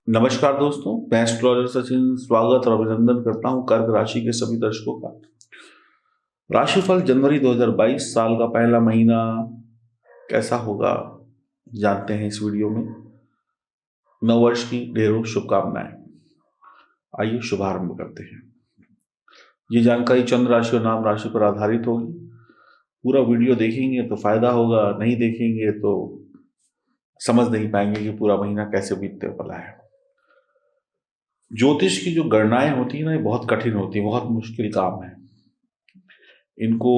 नमस्कार दोस्तों, मैं एस्ट्रोलॉजर सचिन स्वागत और अभिनंदन करता हूं कर्क राशि के सभी दर्शकों का। राशिफल जनवरी 2022 साल का पहला महीना कैसा होगा जानते हैं इस वीडियो में। नववर्ष की ढेरों शुभकामनाएं। आइए शुभारंभ करते हैं। ये जानकारी चंद्र राशि और नाम राशि पर आधारित होगी। पूरा वीडियो देखेंगे तो फायदा होगा, नहीं देखेंगे तो समझ नहीं पाएंगे कि पूरा महीना कैसे बीतने वाला है। ज्योतिष की जो गणनाएं होती है ना, ये बहुत कठिन होती है, बहुत मुश्किल काम है। इनको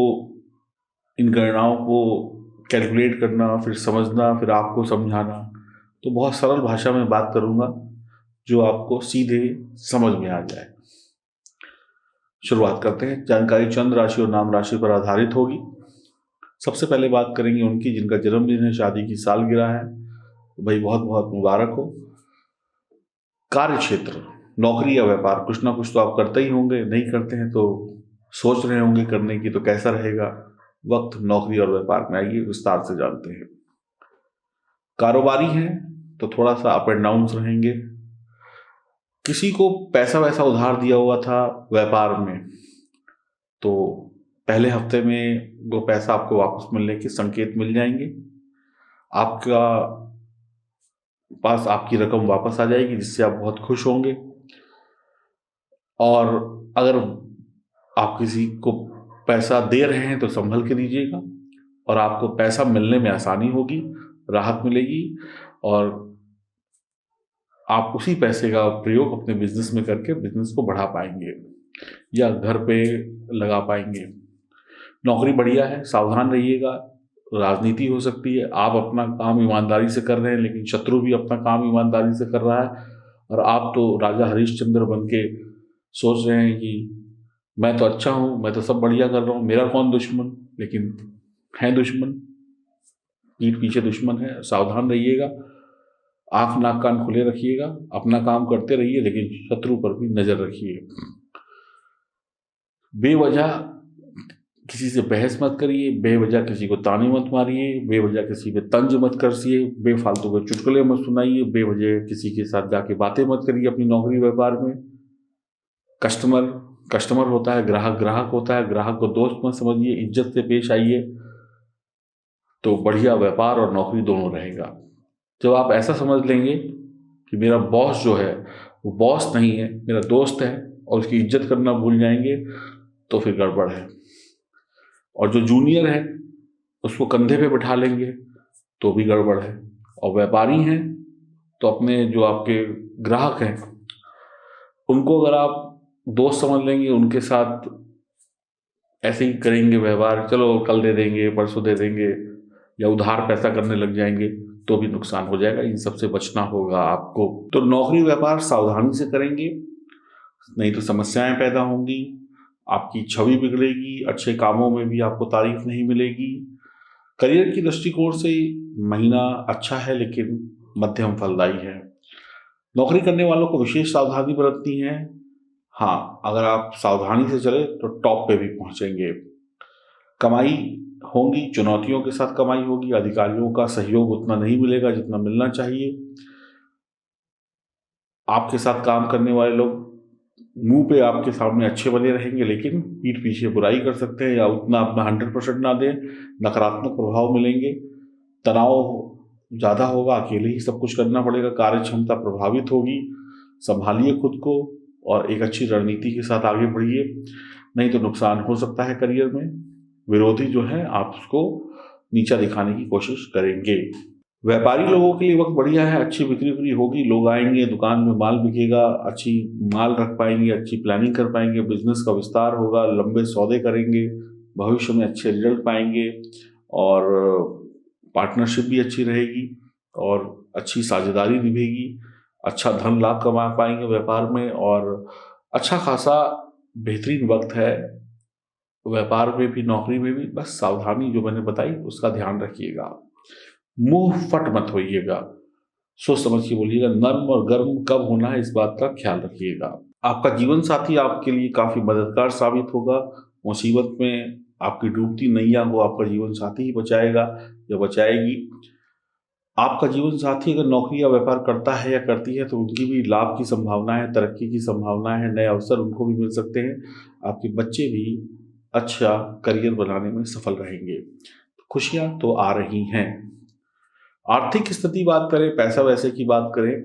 इन गणनाओं को कैलकुलेट करना, फिर समझना, फिर आपको समझाना। तो बहुत सरल भाषा में बात करूंगा जो आपको सीधे समझ में आ जाए। शुरुआत करते हैं। जानकारी चंद्र राशि और नाम राशि पर आधारित होगी। सबसे पहले बात करेंगे उनकी जिनका जन्मदिन है, शादी की सालगिरह है, तो भाई बहुत बहुत मुबारक हो। कार्य क्षेत्र, नौकरी या व्यापार, कुछ ना कुछ तो आप करते ही होंगे, नहीं करते हैं तो सोच रहे होंगे करने की, तो कैसा रहेगा वक्त नौकरी और व्यापार में, आइए विस्तार से जानते हैं। कारोबारी हैं तो थोड़ा सा अप एंड डाउन रहेंगे। किसी को पैसा वैसा उधार दिया हुआ था व्यापार में, तो पहले हफ्ते में वो पैसा आपको वापस मिलने के संकेत मिल जाएंगे। आपका पास आपकी रकम वापस आ जाएगी, जिससे आप बहुत खुश होंगे। और अगर आप किसी को पैसा दे रहे हैं तो संभल के दीजिएगा, और आपको पैसा मिलने में आसानी होगी, राहत मिलेगी, और आप उसी पैसे का प्रयोग अपने बिजनेस में करके बिजनेस को बढ़ा पाएंगे या घर पे लगा पाएंगे। नौकरी बढ़िया है, सावधान रहिएगा। राजनीति हो सकती है, आप अपना काम ईमानदारी से कर रहे हैं लेकिन शत्रु भी अपना काम ईमानदारी से कर रहा है, और आप तो राजा हरिश्चंद्र बन के सोच रहे हैं कि मैं तो अच्छा हूँ, मैं तो सब बढ़िया कर रहा हूँ, मेरा कौन दुश्मन। लेकिन है दुश्मन, पीठ पीछे दुश्मन है। सावधान रहिएगा, आंख नाक कान खुले रखिएगा, अपना काम करते रहिए लेकिन शत्रु पर भी नजर रखिए। बेवजह किसी से बहस मत करिए, बेवजह किसी को ताने मत मारिए, बेवजह किसी पे तंज मत करसिए, बेफालतू के चुटकुले मत सुनाइए, बेवजह किसी के साथ जाके बातें मत करिए अपनी नौकरी व्यापार में। कस्टमर कस्टमर होता है, ग्राहक ग्राहक होता है, ग्राहक को दोस्त मत समझिए, इज्जत से पेश आइए, तो बढ़िया व्यापार और नौकरी दोनों रहेगा। जब आप ऐसा समझ लेंगे कि मेरा बॉस जो है वो बॉस नहीं है, मेरा दोस्त है, और उसकी इज्जत करना भूल जाएंगे, तो फिर गड़बड़ है। और जो जूनियर है उसको कंधे पे बिठा लेंगे तो भी गड़बड़ है। और व्यापारी हैं तो अपने जो आपके ग्राहक हैं उनको अगर आप दोस्त समझ लेंगे, उनके साथ ऐसे ही करेंगे व्यवहार, चलो कल दे देंगे, परसों दे देंगे, या उधार पैसा करने लग जाएंगे, तो भी नुकसान हो जाएगा। इन सबसे बचना होगा आपको। तो नौकरी व्यापार सावधानी से करेंगे, नहीं तो समस्याएं पैदा होंगी, आपकी छवि बिगड़ेगी, अच्छे कामों में भी आपको तारीफ नहीं मिलेगी। करियर की दृष्टिकोण से महीना अच्छा है लेकिन मध्यम फलदायी है। नौकरी करने वालों को विशेष सावधानी बरतनी है। हाँ, अगर आप सावधानी से चले तो टॉप पे भी पहुंचेंगे। कमाई होंगी, चुनौतियों के साथ कमाई होगी, अधिकारियों का सहयोग उतना नहीं मिलेगा जितना मिलना चाहिए। आपके साथ काम करने वाले लोग मुंह पे आपके सामने अच्छे बने रहेंगे लेकिन पीठ पीछे बुराई कर सकते हैं, या उतना अपना 100% ना दें, नकारात्मक प्रभाव मिलेंगे। तनाव ज़्यादा होगा, अकेले ही सब कुछ करना पड़ेगा, कार्य क्षमता प्रभावित होगी। संभालिए खुद को और एक अच्छी रणनीति के साथ आगे बढ़िए, नहीं तो नुकसान हो सकता है करियर में। विरोधी जो है आप उसको नीचा दिखाने की कोशिश करेंगे। व्यापारी लोगों के लिए वक्त बढ़िया है, अच्छी बिक्री होगी, लोग आएंगे, दुकान में माल बिकेगा, अच्छी माल रख पाएंगे, अच्छी प्लानिंग कर पाएंगे, बिजनेस का विस्तार होगा, लंबे सौदे करेंगे, भविष्य में अच्छे रिजल्ट पाएंगे, और पार्टनरशिप भी अच्छी रहेगी और अच्छी साझेदारी निभेगी। अच्छा धन लाभ कमा पाएंगे व्यापार में, और अच्छा खासा बेहतरीन वक्त है व्यापार में भी नौकरी में भी। बस सावधानी जो मैंने बताई उसका ध्यान रखिएगा। मुंह फट मत होइएगा, सोच समझ के बोलिएगा। नर्म और गर्म कब होना है इस बात का ख्याल रखिएगा। आपका जीवन साथी आपके लिए काफी मददगार साबित होगा। मुसीबत में आपकी डूबती नैया को आपका जीवन साथी ही बचाएगा या बचाएगी। आपका जीवन साथी अगर नौकरी या व्यापार करता है या करती है तो उनकी भी लाभ की संभावना है, तरक्की की संभावना है, नए अवसर उनको भी मिल सकते हैं। आपके बच्चे भी अच्छा करियर बनाने में सफल रहेंगे। खुशियाँ तो आ रही हैं। आर्थिक स्थिति बात करें, पैसा वैसे की बात करें,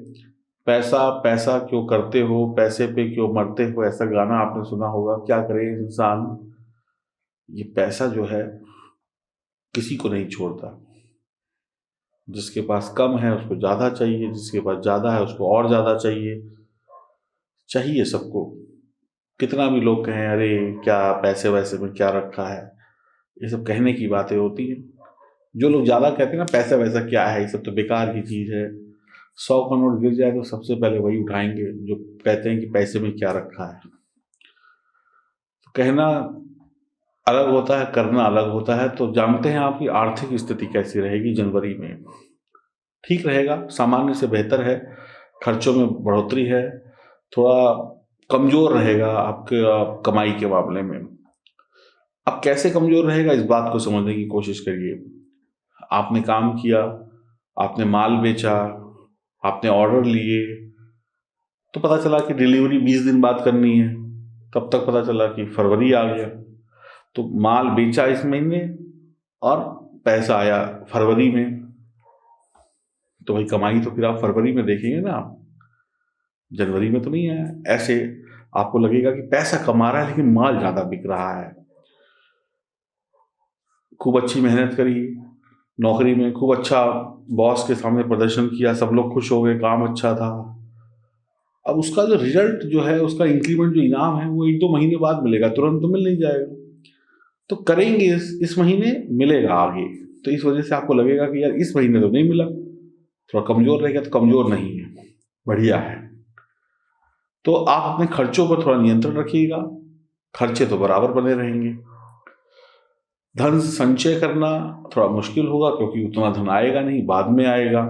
पैसा पैसा क्यों करते हो, पैसे पे क्यों मरते हो, ऐसा गाना आपने सुना होगा। क्या करे इंसान, ये पैसा जो है किसी को नहीं छोड़ता। जिसके पास कम है उसको ज़्यादा चाहिए, जिसके पास ज़्यादा है उसको और ज़्यादा चाहिए। चाहिए सबको। कितना भी लोग कहें अरे क्या पैसे वैसे में क्या रखा है, ये सब कहने की बातें होती हैं। जो लोग ज़्यादा कहते हैं ना पैसा वैसा क्या है, ये सब तो बेकार की चीज़ है, 100 का नोट गिर जाए तो सबसे पहले वही उठाएंगे जो कहते हैं कि पैसे में क्या रखा है। तो कहना अलग होता है, करना अलग होता है। तो जानते हैं आपकी आर्थिक स्थिति कैसी रहेगी जनवरी में। ठीक रहेगा, सामान्य से बेहतर है। खर्चों में बढ़ोतरी है, थोड़ा कमज़ोर रहेगा आपके कमाई के मामले में। अब कैसे कमज़ोर रहेगा इस बात को समझने की कोशिश करिए। आपने काम किया, आपने माल बेचा, आपने ऑर्डर लिए, तो पता चला कि डिलीवरी 20 दिन बाद करनी है। तब तक पता चला कि फरवरी आ गया। तो माल बेचा इस महीने और पैसा आया फरवरी में, तो भाई कमाई तो फिर आप फरवरी में देखेंगे ना, आप जनवरी में तो नहीं आया। ऐसे आपको लगेगा कि पैसा कमा रहा है लेकिन माल ज़्यादा बिक रहा है। खूब अच्छी मेहनत करी नौकरी में, खूब अच्छा बॉस के सामने प्रदर्शन किया, सब लोग खुश हो गए, काम अच्छा था। अब उसका जो रिजल्ट जो है, उसका इंक्रीमेंट जो इनाम है वो 1-2 महीने बाद मिलेगा, तुरंत तो मिल नहीं जाएगा। तो करेंगे इस महीने, मिलेगा आगे। तो इस वजह से आपको लगेगा कि यार इस महीने तो नहीं मिला, थोड़ा कमज़ोर रहेगा। तो कमज़ोर नहीं है, बढ़िया है। तो आप अपने खर्चों पर थोड़ा नियंत्रण रखिएगा, खर्चे तो बराबर बने रहेंगे। धन संचय करना थोड़ा मुश्किल होगा क्योंकि उतना धन आएगा नहीं, बाद में आएगा।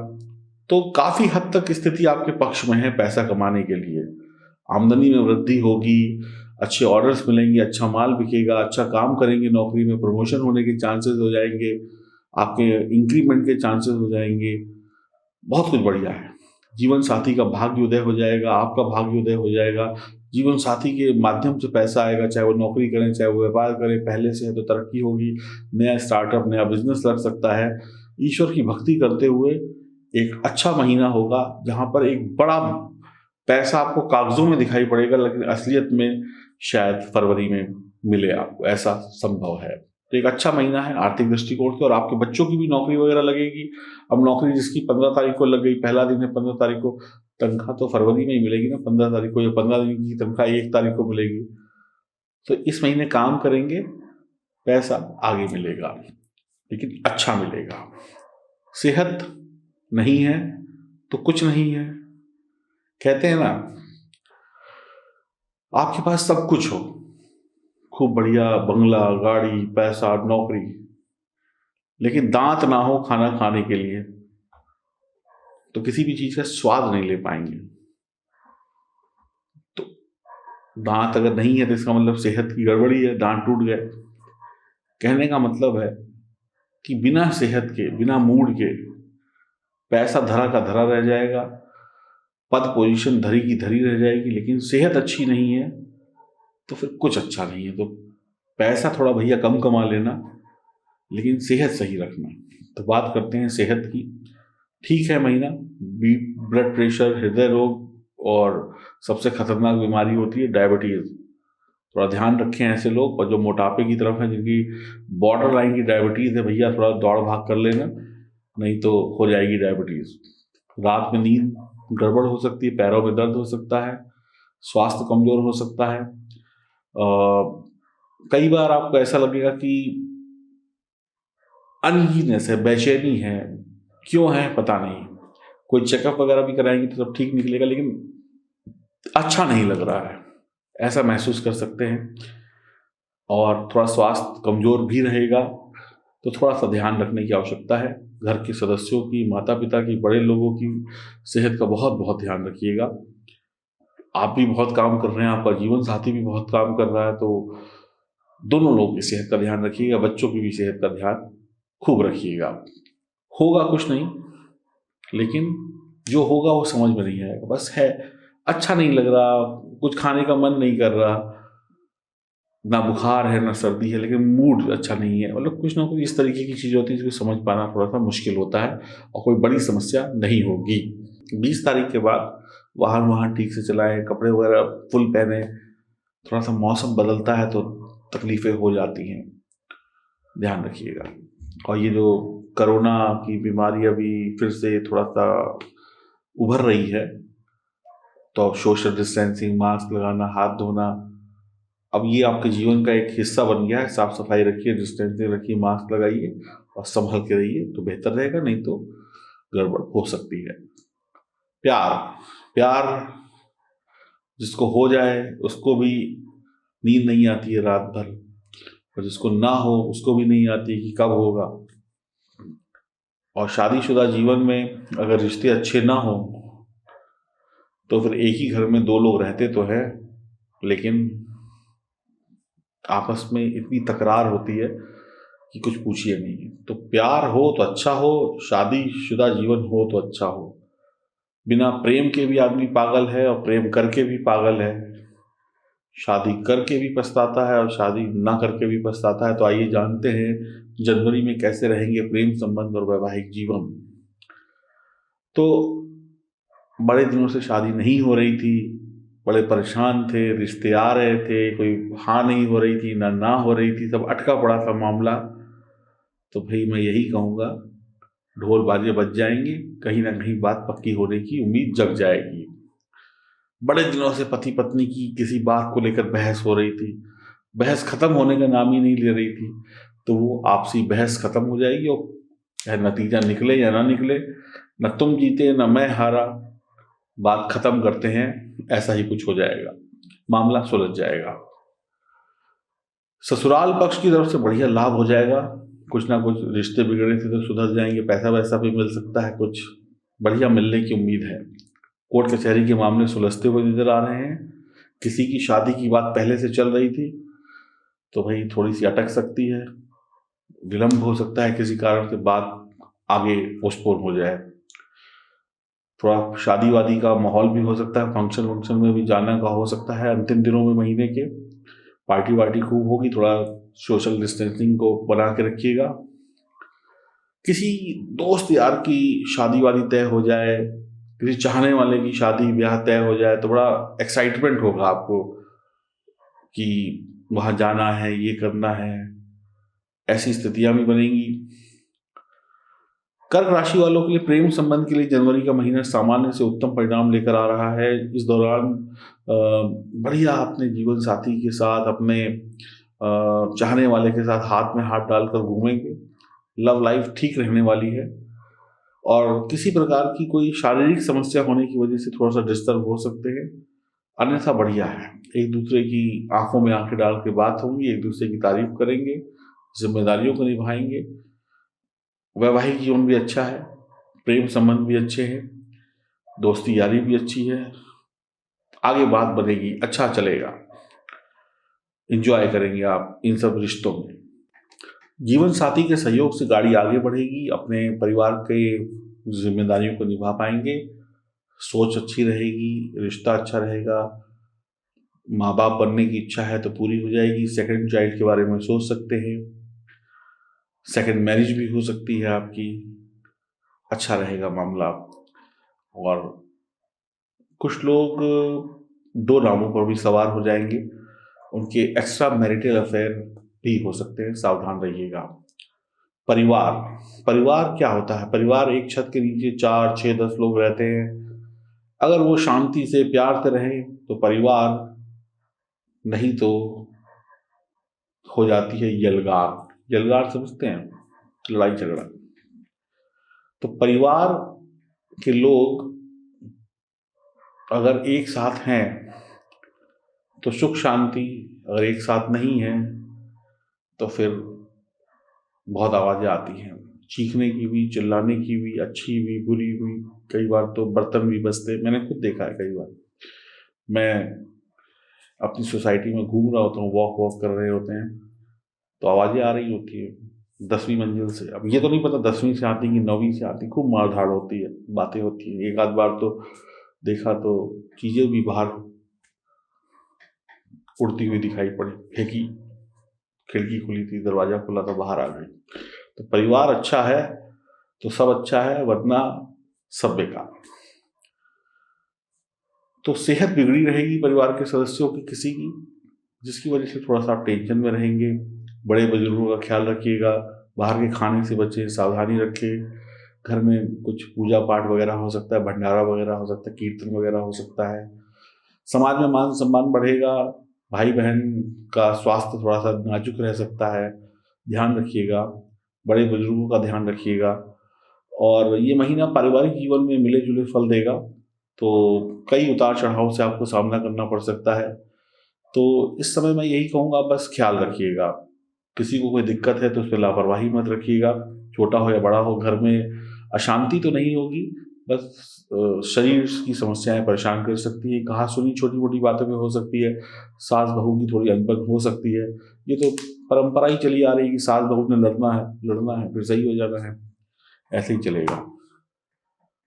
तो काफ़ी हद तक स्थिति आपके पक्ष में है पैसा कमाने के लिए। आमदनी में वृद्धि होगी, अच्छे ऑर्डर्स मिलेंगे, अच्छा माल बिकेगा, अच्छा काम करेंगे, नौकरी में प्रमोशन होने के चांसेस हो जाएंगे, आपके इंक्रीमेंट के चांसेस हो जाएंगे। बहुत कुछ बढ़िया है। जीवन साथी का भाग्योदय हो जाएगा, आपका भाग्योदय हो जाएगा। जीवन साथी के माध्यम से पैसा आएगा, चाहे वो नौकरी करें चाहे वो व्यापार करें, पहले से है तो तरक्की होगी, नया स्टार्टअप नया बिजनेस लग सकता है। ईश्वर की भक्ति करते हुए एक अच्छा महीना होगा जहाँ पर एक बड़ा पैसा आपको कागजों में दिखाई पड़ेगा लेकिन असलियत में शायद फरवरी में मिले आपको, ऐसा संभव है। तो एक अच्छा महीना है आर्थिक दृष्टिकोण से। और आपके बच्चों की भी नौकरी वगैरह लगेगी। अब नौकरी जिसकी 15 तारीख को लग गई, पहला दिन है 15 तारीख को, तनख्वाह तो फरवरी में ही मिलेगी ना 15 तारीख को, या 15 दिन की तनख्वाह 1 तारीख को मिलेगी। तो इस महीने काम करेंगे, पैसा आगे मिलेगा लेकिन अच्छा मिलेगा। सेहत नहीं है तो कुछ नहीं है। कहते हैं ना, आपके पास सब कुछ हो, खूब बढ़िया बंगला, गाड़ी, पैसा, नौकरी, लेकिन दांत ना हो खाना खाने के लिए तो किसी भी चीज का स्वाद नहीं ले पाएंगे। तो दांत अगर नहीं है तो इसका मतलब सेहत की गड़बड़ी है, दांत टूट गए। कहने का मतलब है कि बिना सेहत के, बिना मूड के पैसा धरा का धरा रह जाएगा, पद पोजीशन धरी की धरी रह जाएगी, लेकिन सेहत अच्छी नहीं है तो फिर कुछ अच्छा नहीं है। तो पैसा थोड़ा भैया कम कमा लेना लेकिन सेहत सही रखना। तो बात करते हैं सेहत की। ठीक है महीना, ब्लड प्रेशर, हृदय रोग और सबसे खतरनाक बीमारी होती है डायबिटीज। थोड़ा ध्यान रखें ऐसे लोग, और जो मोटापे की तरफ है, जिनकी बॉर्डर लाइन की डायबिटीज है, भैया थोड़ा दौड़ भाग कर लेना, नहीं तो हो जाएगी डायबिटीज। रात में नींद गड़बड़ हो सकती है, पैरों में दर्द हो सकता है, स्वास्थ्य कमजोर हो सकता है। कई बार आपको ऐसा लगेगा कि अनईजीनेस है, बेचैनी है, क्यों है पता नहीं। कोई चेकअप वगैरह भी कराएंगे तो सब ठीक निकलेगा लेकिन अच्छा नहीं लग रहा है, ऐसा महसूस कर सकते हैं। और थोड़ा स्वास्थ्य कमजोर भी रहेगा तो थोड़ा सा ध्यान रखने की आवश्यकता है। घर के सदस्यों की, माता पिता की, बड़े लोगों की सेहत का बहुत बहुत ध्यान रखिएगा। आप भी बहुत काम कर रहे हैं, आपका जीवन साथी भी बहुत काम कर रहा है, तो दोनों लोगों की सेहत का ध्यान रखिएगा, बच्चों की भी सेहत का ध्यान खूब रखिएगा। होगा कुछ नहीं, लेकिन जो होगा वो समझ में नहीं आएगा। बस है, अच्छा नहीं लग रहा, कुछ खाने का मन नहीं कर रहा, ना बुखार है ना सर्दी है, लेकिन मूड अच्छा नहीं है, मतलब कुछ ना कुछ इस तरीके की चीज़ होती है जिसको समझ पाना थोड़ा सा मुश्किल होता है, और कोई बड़ी समस्या नहीं होगी। 20 तारीख के बाद वाहन वाहन ठीक से चलाएं, कपड़े वगैरह फुल पहने। थोड़ा सा मौसम बदलता है तो तकलीफें हो जाती हैं, ध्यान रखिएगा। और ये जो कोरोना की बीमारी अभी फिर से थोड़ा सा उभर रही है, तो सोशल डिस्टेंसिंग, मास्क लगाना, हाथ धोना, अब ये आपके जीवन का एक हिस्सा बन गया है। साफ सफाई रखिए, डिस्टेंसिंग रखिए, मास्क लगाइए और संभल के रहिए तो बेहतर रहेगा, नहीं तो गड़बड़ हो सकती है। प्यार, प्यार जिसको हो जाए उसको भी नींद नहीं आती है रात भर, और जिसको ना हो उसको भी नहीं आती कि कब होगा। और शादीशुदा जीवन में अगर रिश्ते अच्छे ना हो तो फिर एक ही घर में दो लोग रहते तो हैं, लेकिन आपस में इतनी तकरार होती है कि कुछ पूछिए नहीं। तो प्यार हो तो अच्छा हो, शादीशुदा जीवन हो तो अच्छा हो। बिना प्रेम के भी आदमी पागल है और प्रेम करके भी पागल है, शादी करके भी पछताता है और शादी ना करके भी पछताता है। तो आइए जानते हैं जनवरी में कैसे रहेंगे प्रेम संबंध और वैवाहिक जीवन। तो बड़े दिनों से शादी नहीं हो रही थी, बड़े परेशान थे, रिश्ते आ रहे थे, कोई हाँ नहीं हो रही थी ना हो रही थी, सब अटका पड़ा था मामला। तो भाई मैं यही कहूँगा, ढोल बाजे बज जाएंगे, कहीं ना कहीं बात पक्की होने की उम्मीद जग जाएगी। बड़े दिनों से पति पत्नी की किसी बात को लेकर बहस हो रही थी, बहस खत्म होने का नाम ही नहीं ले रही थी, तो वो आपसी बहस खत्म हो जाएगी, और चाहे नतीजा निकले या ना निकले, न तुम जीते न मैं हारा, बात खत्म करते हैं, ऐसा ही कुछ हो जाएगा, मामला सुलझ जाएगा। ससुराल पक्ष की तरफ से बढ़िया लाभ हो जाएगा, कुछ ना कुछ रिश्ते बिगड़े थे तो सुधर जाएंगे, पैसा वैसा भी मिल सकता है, कुछ बढ़िया मिलने की उम्मीद है। कोर्ट कचहरी के मामले सुलझते हुए नजर आ रहे हैं। किसी की शादी की बात पहले से चल रही थी तो भाई थोड़ी सी अटक सकती है, विलंब हो सकता है, किसी कारण से बात आगे पोस्टपोन हो जाए। थोड़ा शादी वादी का माहौल भी हो सकता है, फंक्शन वंक्शन में भी जाना का हो सकता है अंतिम दिनों में महीने के, पार्टी वार्टी खूब होगी, थोड़ा सोशल डिस्टेंसिंग को बना के रखिएगा। किसी दोस्त यार की शादी वादी तय हो जाए, किसी चाहने वाले की शादी ब्याह तय हो जाए तो बड़ा एक्साइटमेंट होगा आपको कि वहां जाना है, ये करना है, ऐसी स्थितियां भी बनेंगी। कर्क राशि वालों के लिए प्रेम संबंध के लिए जनवरी का महीना सामान्य से उत्तम परिणाम लेकर आ रहा है। इस दौरान बढ़िया अपने जीवन साथी के साथ, अपने चाहने वाले के साथ हाथ में हाथ डालकर घूमेंगे। लव लाइफ ठीक रहने वाली है, और किसी प्रकार की कोई शारीरिक समस्या होने की वजह से थोड़ा सा डिस्टर्ब हो सकते हैं, अन्यथा बढ़िया है। एक दूसरे की आंखों में आंखें डाल के बात होगी, एक दूसरे की तारीफ करेंगे, जिम्मेदारियों को निभाएंगे। वैवाहिक जीवन भी अच्छा है, प्रेम संबंध भी अच्छे हैं, दोस्ती यारी भी अच्छी है, आगे बात बनेगी, अच्छा चलेगा, इंजॉय करेंगे आप इन सब रिश्तों में। जीवन साथी के सहयोग से गाड़ी आगे बढ़ेगी, अपने परिवार के जिम्मेदारियों को निभा पाएंगे, सोच अच्छी रहेगी, रिश्ता अच्छा रहेगा, माँ बाप बनने की इच्छा है तो पूरी हो जाएगी। सेकंड चाइल्ड के बारे में सोच सकते हैं, सेकंड मैरिज भी हो सकती है आपकी, अच्छा रहेगा मामला। और कुछ लोग दो नामों पर भी सवार हो जाएंगे, उनके एक्स्ट्रा मैरिटल अफेयर भी हो सकते हैं, सावधान रहिएगा। परिवार, परिवार क्या होता है? परिवार एक छत के नीचे 4 6 10 लोग रहते हैं, अगर वो शांति से प्यार से रहें तो परिवार, नहीं तो हो जाती है यलगार। यलगार समझते हैं, लड़ाई झगड़ा। तो परिवार के लोग अगर एक साथ हैं तो सुख शांति, अगर एक साथ नहीं है तो फिर बहुत आवाज़ें आती हैं, चीखने की भी, चिल्लाने की भी, अच्छी भी बुरी भी, कई बार तो बर्तन भी बजते, मैंने खुद देखा है। कई बार मैं अपनी सोसाइटी में घूम रहा होता हूँ, वॉक वॉक कर रहे होते हैं, तो आवाज़ें आ रही होती है, 10वीं मंजिल से। अब ये तो नहीं पता 10वीं से आती कि 9वीं से आती, खूब मारधाड़ होती है, बातें होती हैं। एक आध बार तो देखा तो चीज़ें भी बाहर उड़ती हुई दिखाई पड़ी, फेंकी, खिड़की खुली थी, दरवाज़ा खुला तो बाहर आ गई। तो परिवार अच्छा है तो सब अच्छा है, वरना सब बेकार। तो सेहत बिगड़ी रहेगी परिवार के सदस्यों की किसी की, जिसकी वजह से थोड़ा सा आप टेंशन में रहेंगे। बड़े बुजुर्गों का ख्याल रखिएगा, बाहर के खाने से बचें, सावधानी रखें। घर में कुछ पूजा पाठ वगैरह हो सकता है, भंडारा वगैरह हो सकता है, कीर्तन वगैरह हो सकता है। समाज में मान सम्मान बढ़ेगा। भाई बहन का स्वास्थ्य थोड़ा सा नाजुक रह सकता है, ध्यान रखिएगा। बड़े बुजुर्गों का ध्यान रखिएगा। और ये महीना पारिवारिक जीवन में मिले जुले फल देगा, तो कई उतार चढ़ाव से आपको सामना करना पड़ सकता है। तो इस समय मैं यही कहूँगा, बस ख्याल रखिएगा। किसी को कोई दिक्कत है तो उस पर लापरवाही मत रखिएगा, छोटा हो या बड़ा हो। घर में अशांति तो नहीं होगी, बस शरीर की समस्याएं परेशान कर सकती है, कहा सुनी छोटी मोटी बातों में हो सकती है, सास बहू की थोड़ी अनबन हो सकती है। ये तो परंपरा ही चली आ रही है कि सास बहू ने लड़ना है फिर सही हो जाना है, ऐसे ही चलेगा।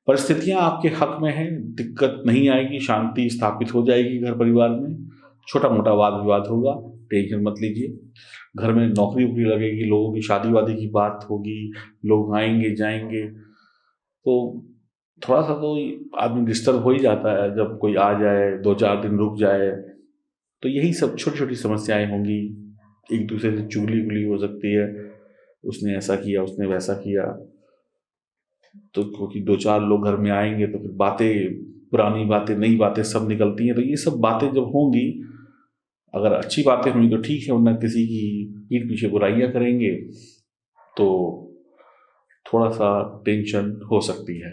परिस्थितियां आपके हक में हैं, दिक्कत नहीं आएगी, शांति स्थापित हो जाएगी घर परिवार में। छोटा मोटा वाद विवाद होगा, टेंशन मत लीजिए। घर में नौकरी वोकरी लगेगी, लोगों की शादी वादी की बात होगी, लोग आएंगे जाएंगे, तो थोड़ा सा तो आदमी डिस्टर्ब हो ही जाता है जब कोई आ जाए, 2-4 दिन रुक जाए। तो यही सब छोटी छोटी समस्याएं होंगी। एक दूसरे से चुगली उगली हो सकती है, उसने ऐसा किया, उसने वैसा किया। तो क्योंकि 2-4 लोग घर में आएंगे तो फिर बातें, पुरानी बातें, नई बातें सब निकलती हैं। तो ये सब बातें जब होंगी, अगर अच्छी बातें हुई तो ठीक है, वरना किसी की पीठ पीछे बुराइयां करेंगे तो थोड़ा सा टेंशन हो सकती है।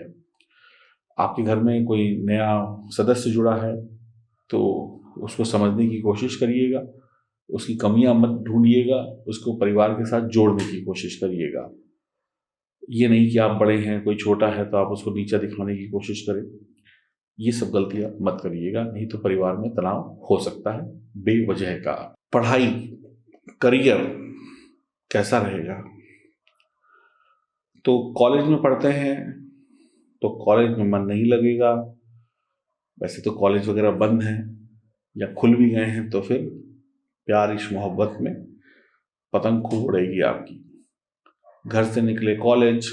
आपके घर में कोई नया सदस्य जुड़ा है तो उसको समझने की कोशिश करिएगा, उसकी कमियां मत ढूंढिएगा, उसको परिवार के साथ जोड़ने की कोशिश करिएगा। ये नहीं कि आप बड़े हैं, कोई छोटा है तो आप उसको नीचा दिखाने की कोशिश करें। ये सब गलतियां मत करिएगा, नहीं तो परिवार में तनाव हो सकता है बेवजह का। पढ़ाई, करियर कैसा रहेगा? तो कॉलेज में पढ़ते हैं तो कॉलेज में मन नहीं लगेगा। वैसे तो कॉलेज वगैरह बंद हैं या खुल भी गए हैं तो फिर प्यार इश्क मोहब्बत में पतंग खूब उड़ेगी आपकी। घर से निकले कॉलेज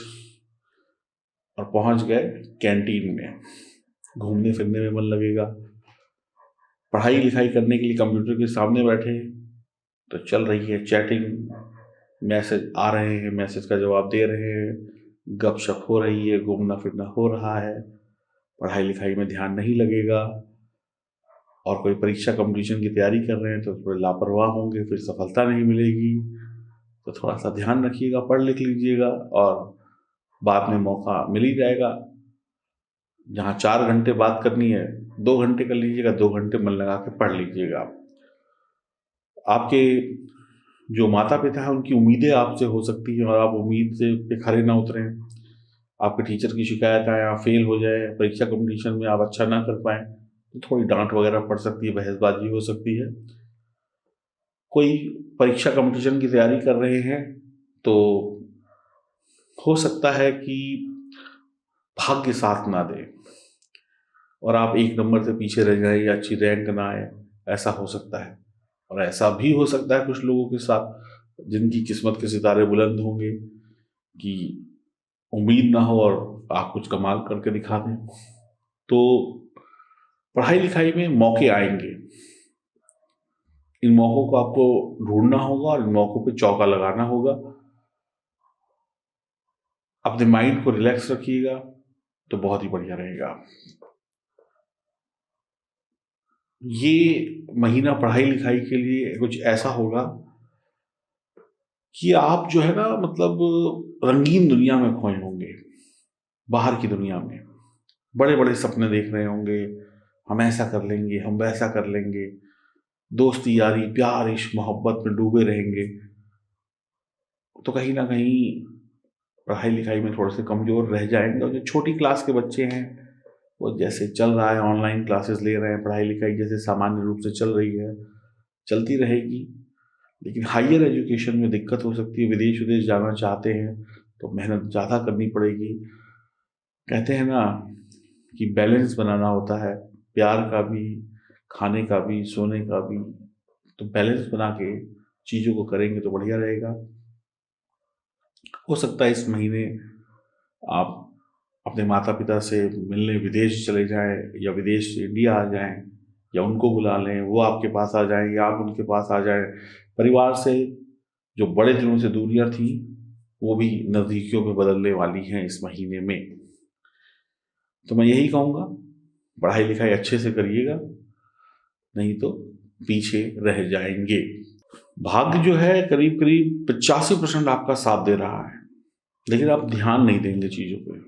और पहुंच गए कैंटीन में, घूमने फिरने में मन लगेगा। पढ़ाई लिखाई करने के लिए कंप्यूटर के सामने बैठे तो चल रही है चैटिंग, मैसेज आ रहे हैं, मैसेज का जवाब दे रहे हैं, गपशप हो रही है, घूमना फिरना हो रहा है। पढ़ाई लिखाई में ध्यान नहीं लगेगा। और कोई परीक्षा कंपटीशन की तैयारी कर रहे हैं तो थोड़े लापरवाह होंगे, फिर सफलता नहीं मिलेगी। तो थोड़ा सा ध्यान रखिएगा, पढ़ लिख लीजिएगा और बाद में मौका मिल ही जाएगा। जहाँ 4 घंटे बात करनी है 2 घंटे कर लीजिएगा, 2 घंटे मन लगा के पढ़ लीजिएगा। आपके जो माता पिता हैं उनकी उम्मीदें आपसे हो सकती हैं और आप उम्मीद से पे खरे ना उतरें। आपके टीचर की शिकायत आए, आप फेल हो जाए, परीक्षा कंपटीशन में आप अच्छा ना कर पाए तो थोड़ी डांट वगैरह पड़ सकती है, बहसबाजी हो सकती है। कोई परीक्षा कंपटीशन की तैयारी कर रहे हैं तो हो सकता है कि भाग्य साथ ना दे और आप 1 नंबर से पीछे रह जाएं या अच्छी रैंक ना आए, ऐसा हो सकता है। और ऐसा भी हो सकता है कुछ लोगों के साथ जिनकी किस्मत के सितारे बुलंद होंगे कि उम्मीद ना हो और आप कुछ कमाल करके दिखा दें। तो पढ़ाई लिखाई में मौके आएंगे, इन मौकों को आपको ढूंढना होगा और इन मौकों पे चौका लगाना होगा। अपने माइंड को रिलैक्स रखिएगा तो बहुत ही बढ़िया रहेगा। ये महीना पढ़ाई लिखाई के लिए कुछ ऐसा होगा कि आप जो है ना, मतलब रंगीन दुनिया में खोए होंगे, बाहर की दुनिया में बड़े बड़े सपने देख रहे होंगे, हम ऐसा कर लेंगे, हम वैसा कर लेंगे, दोस्ती यारी प्यार इश्क मोहब्बत में डूबे रहेंगे। तो कहीं ना कहीं पढ़ाई लिखाई में थोड़े से कमज़ोर रह जाएंगे। और जो छोटी क्लास के बच्चे हैं वो जैसे चल रहा है, ऑनलाइन क्लासेस ले रहे हैं, पढ़ाई लिखाई जैसे सामान्य रूप से चल रही है, चलती रहेगी। लेकिन हायर एजुकेशन में दिक्कत हो सकती है, विदेश विदेश जाना चाहते हैं तो मेहनत ज़्यादा करनी पड़ेगी। कहते हैं ना कि बैलेंस बनाना होता है, प्यार का भी, खाने का भी, सोने का भी। तो बैलेंस बना के चीज़ों को करेंगे तो बढ़िया रहेगा। हो सकता है इस महीने आप अपने माता पिता से मिलने विदेश चले जाएं, या विदेश से इंडिया आ जाएं, या उनको बुला लें, वो आपके पास आ जाएं, या आप उनके पास आ जाएं। परिवार से जो बड़े दिनों से दूरियां थी वो भी नज़दीकियों में बदलने वाली हैं इस महीने में। तो मैं यही कहूँगा, पढ़ाई लिखाई अच्छे से करिएगा, नहीं तो पीछे रह जाएंगे। भाग्य जो है करीब करीब 85% आपका साथ दे रहा है, लेकिन आप ध्यान नहीं देंगे चीज़ों पे।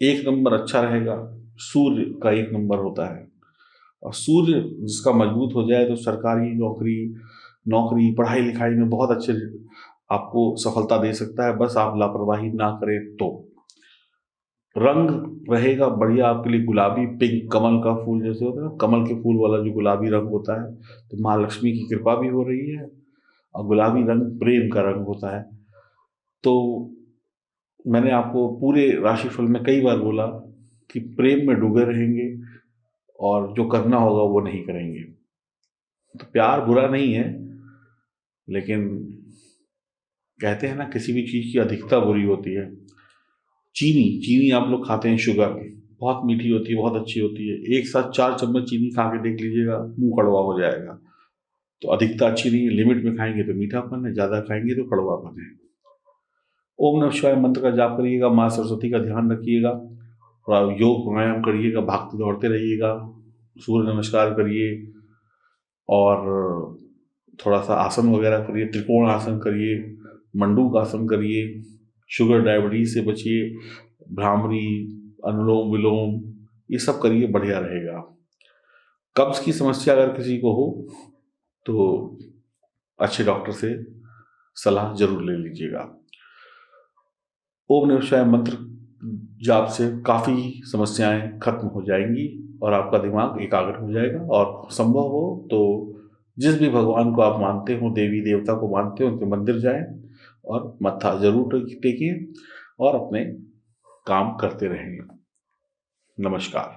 1 नंबर अच्छा रहेगा, सूर्य का 1 नंबर होता है, और सूर्य जिसका मजबूत हो जाए तो सरकारी नौकरी पढ़ाई लिखाई में बहुत अच्छे आपको सफलता दे सकता है, बस आप लापरवाही ना करें तो। रंग रहेगा बढ़िया आपके लिए, गुलाबी, पिंक, कमल का फूल जैसे होता है ना, कमल के फूल वाला जो गुलाबी रंग होता है, तो माँ लक्ष्मी की कृपा भी हो रही है। और गुलाबी रंग प्रेम का रंग होता है। तो मैंने आपको पूरे राशिफल में कई बार बोला कि प्रेम में डूबे रहेंगे और जो करना होगा वो नहीं करेंगे। तो प्यार बुरा नहीं है, लेकिन कहते हैं ना किसी भी चीज़ की अधिकता बुरी होती है। चीनी आप लोग खाते हैं, शुगर बहुत मीठी होती है, बहुत अच्छी होती है। एक साथ 4 चम्मच चीनी खा के देख लीजिएगा, मुंह कड़वा हो जाएगा। तो अधिकता अच्छी नहीं है, लिमिट में खाएंगे तो मीठापन है, ज़्यादा खाएंगे तो कड़वापन है। ओम नमः शिवाय मंत्र का जाप करिएगा, माँ सरस्वती का ध्यान रखिएगा, थोड़ा योग प्राणायाम करिएगा, भागते दौड़ते रहिएगा, सूर्य नमस्कार करिए, और थोड़ा सा आसन वगैरह करिए, त्रिकोण आसन करिए, मंडूक आसन करिए, शुगर डायबिटीज से बचिए, भ्रामरी, अनुलोम विलोम, ये सब करिए, बढ़िया रहेगा। कब्ज की समस्या अगर किसी को हो तो अच्छे डॉक्टर से सलाह जरूर ले लीजिएगा। ओम नमः शिवाय मंत्र जाप से काफ़ी समस्याएं खत्म हो जाएंगी और आपका दिमाग एकाग्र हो जाएगा। और संभव हो तो जिस भी भगवान को आप मानते हो, देवी देवता को मानते हो, उनके मंदिर जाएं और मत्था जरूर टेकें और अपने काम करते रहें। नमस्कार।